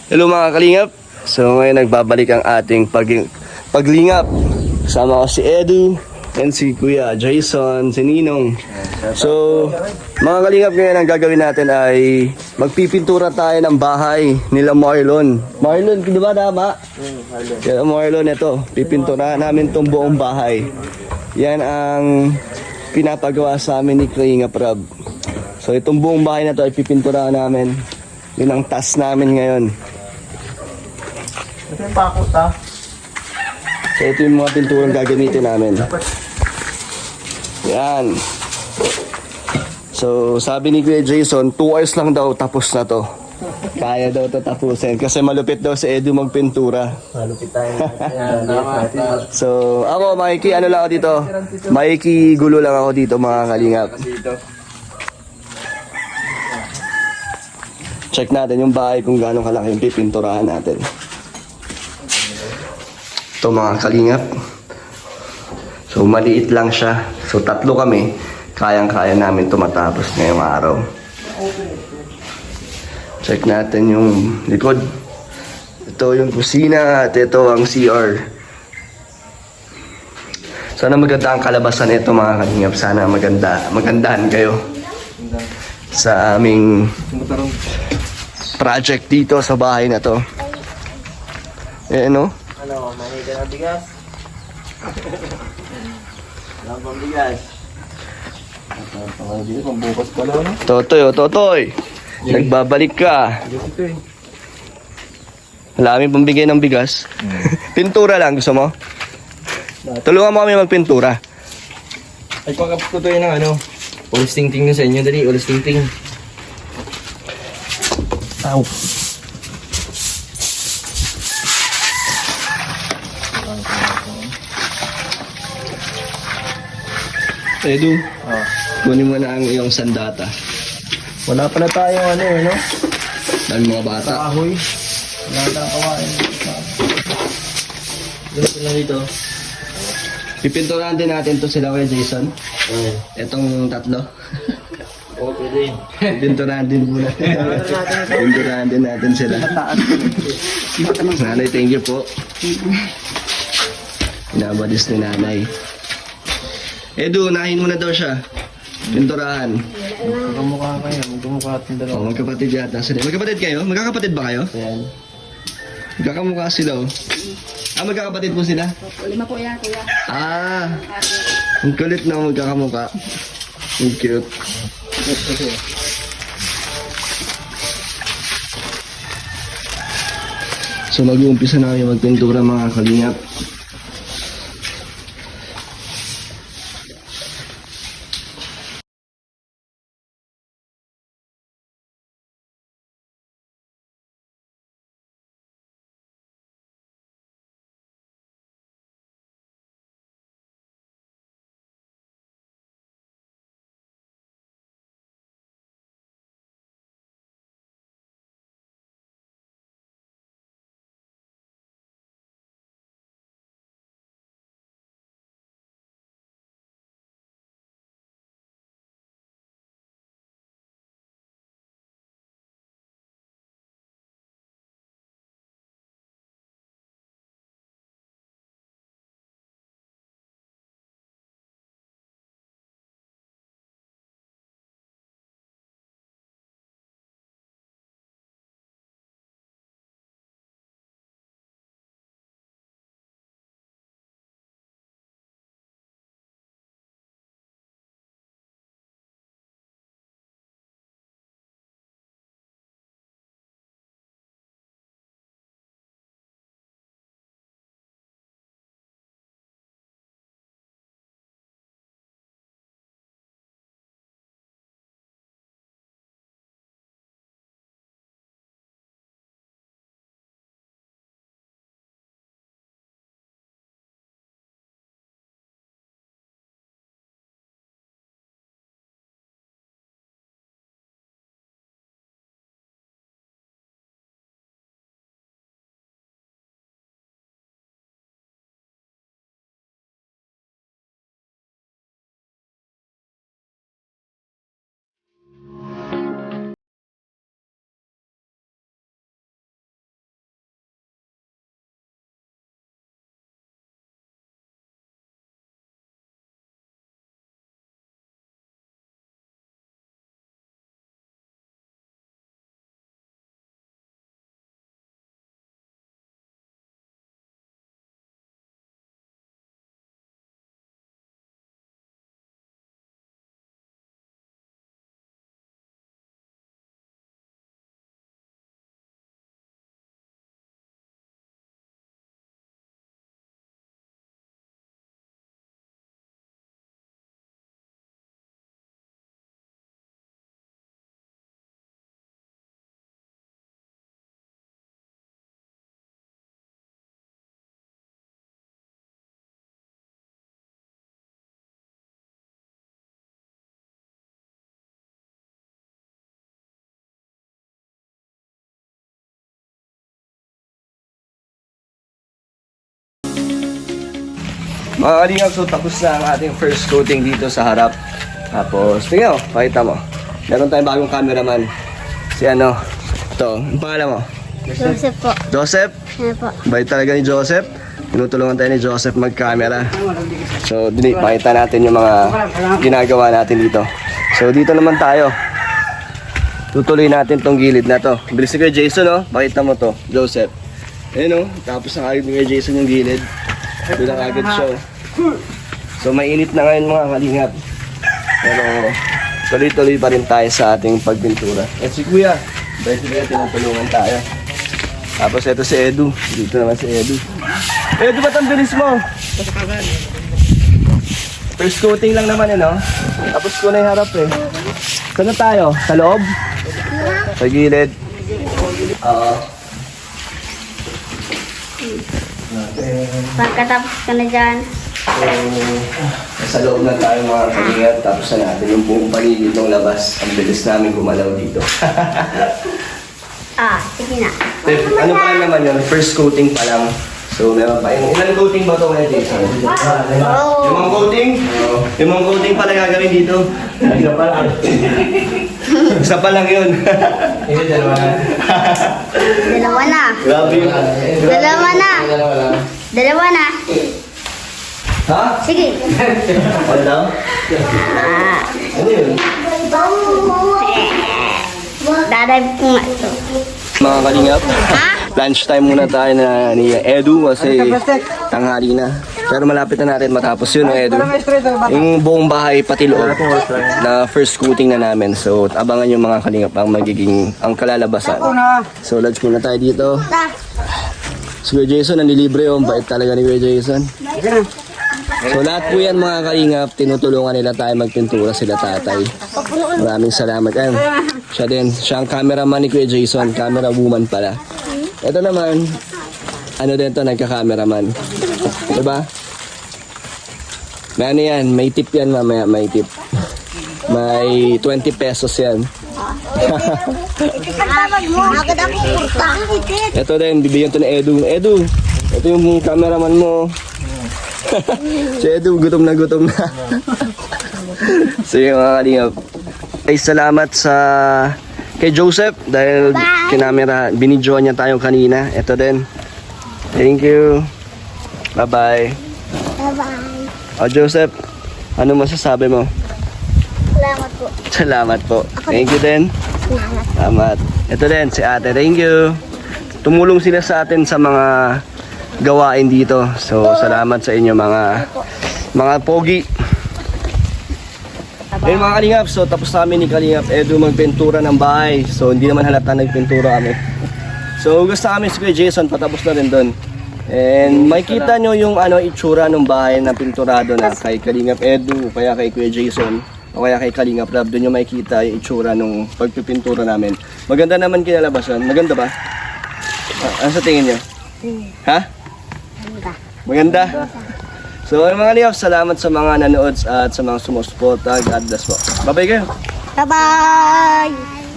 Hello mga kalingap. So ngayon nagbabalik ang ating paglingap. Kasama ko si Edu and si Kuya Jason, si Ninong. So mga kalingap, ngayon ang gagawin natin ay magpipintura tayo ng bahay nila Marlon. Marlon, di ba tama? Kaya Marlon, ito, pipintura namin tong buong bahay. Yan ang pinapagawa sa amin ni Kalingap Rob. So itong buong bahay na to ay pipintura namin. Yun ang task namin ngayon. Ito yung pakot ha. So ito yung mga pinturang gagamitin namin. Yan. So sabi ni Kuya Jason, 2 hours lang daw tapos na to. Kaya daw to tapusin kasi malupit daw si Edu magpintura. Malupit tayo. So ako ano lang ako dito. Gulo lang ako dito mga kalingap. Check natin yung bahay kung gaano kalaki yung pipinturahan natin. Ito mga kalingap. So maliit lang siya. So 3 kami. Kayang-kaya namin ito matapos ngayong araw. Check natin yung likod. Ito yung kusina at ito ang CR. Sana maganda ang kalabasan nito mga kalingap. Sana magandahan kayo sa aming project dito sa bahay na to. Eh no? Ano, mahida na bigas? Walang pambigas. Hindi, pambukas pala no? Totoy, nagbabalik ka. Wala kami pambigay ng bigas. Pintura lang, gusto mo? Tulungan mo kami magpintura. Ay, pagkapit ko to yun ng ano. Ulis ting-ting na sa inyo, dali. Ulis ting-ting. Ow. Edu, kunin mo na ang iyong sandata. Wala pala tayo ano eh, no? Dahil mga bata. Kahoy. Wala tayong kawain. Dito lang dito. Pipinturahan din natin to sila kay Jason. Etong 3. Oo, pwede. Pinturahan din muna. Pinturahan din natin sila. Nanay, thank you po. Inabadis ni nanay. Edu, unahin mo na daw siya. Pinturahan. Magkamukha kayo. Magkamukha ating dalawa. Oh, magkapatid yata sila. Magkapatid kayo? Magkakapatid ba kayo? Ayan. Magkakamukha sila oh. Magkakapatid po sila? 5 po yan, kuya. Ang kulit na magkakamukha. Ang cute. So mag-uumpisa na kami magpintura mga kalingap. Mga kalingap, so tapos na ang ating first coating dito sa harap. Tapos, tingnan mo, pakita mo. Meron tayong bagong cameraman. Si ano, ito, ang pangalan mo? Joseph po. Joseph? Ano po? Bait talaga ni Joseph. Tinutulungan tayo ni Joseph mag-camera. So, pakita natin yung mga ginagawa natin dito. So, dito naman tayo. Tutuloy natin tong gilid na to. Bilis ni Kuya Jason, oh. Pakita mo to, Joseph. Ayun, oh. Tapos na agad ni Kuya Jason yung gilid. Doon na agad siya, oh. So, mainit na ngayon mga kalingap. Pero, tuloy-tuloy pa rin tayo sa ating pagpintura. At si Kuya, dahil si Kuya, tinutulungan tayo. Tapos ito si Edu. Dito naman si Edu. Edu, ba't ang bilis mo? First coating lang naman eh, no? Tapos ko na yung harap eh. Saan na tayo? Sa loob? Sa gilid? Oo. Pagkatapos ka na dyan. Sa loob na tayo mga kalingat. Tapos na natin yung buong paligid ng labas. Ang bilis namin gumalaw dito. Sige na. Ano pa lang naman yun? First coating pa lang. So, meron pa. Ilan coating ba ito kaya, Jason? Limang coating? Limang coating pala gagawin dito. Isa pa lang. Isa pa lang yun. Hindi, dalawa na. Dalawa na. Grabe yun. Dalawa na. Dalawa na. Ha? Sige. Ano? Ano yun? Dadrive ko nga ito. Mga kalingap, lunch time muna tayo na ni Edu kasi tanghali na. Pero malapit na natin matapos yun, Edu. Yung buong bahay pati loob na first coating na namin. So, abangan yung mga kalingap ang magiging, ang kalalabasan. So, lunch muna tayo dito. Si Kuya Jason, nanlilibre oh. Bait talaga ni Kuya Jason. So, lahat po yan mga kalingap, tinutulungan nila tayo magpintura sila tatay. Maraming salamat. Ayan, siya din. Siya ang cameraman ni Kuya Jason. Camera woman pala. Ito naman, ano din to, nagka-cameraman. Diba? May ano yan, may tip yan mamaya, may tip. May 20 pesos yan. Agad ako kurta. Ito din, bibigyan to ni Edu. Edu, ito yung cameraman mo. Si Edu, gutom na gutom na. Sige mga kalingap. Ay, salamat sa kay Joseph dahil kinamera, binidyoan niya tayo kanina. Ito din. Thank you. Bye-bye. Bye-bye. O Joseph, ano masasabi mo? Salamat po. Salamat po. Thank you din. Salamat. Ito din, si ate. Thank you. Tumulong sila sa atin sa mga gawain dito. So, salamat sa inyo mga pogi. Ayun mga kalingap, so tapos namin ni Kalingap Edu magpintura ng bahay. So hindi naman halata nagpintura kami. So gusto kami si Kuya Jason, patapos na rin doon. And makikita nyo yung itsura ng bahay na pinturado na kay Kalingap Edu, kaya kay Kuya Jason, o kaya kay Kalingap Rab. Doon nyo makikita yung itsura ng pagpipintura namin. Maganda naman kinalabasan. Maganda ba? Ano sa tingin nyo? Ha? Maganda? So mga kalingap, salamat sa mga nanood at sa mga sumusuporta. God bless po. Bye-bye kayo. Bye-bye.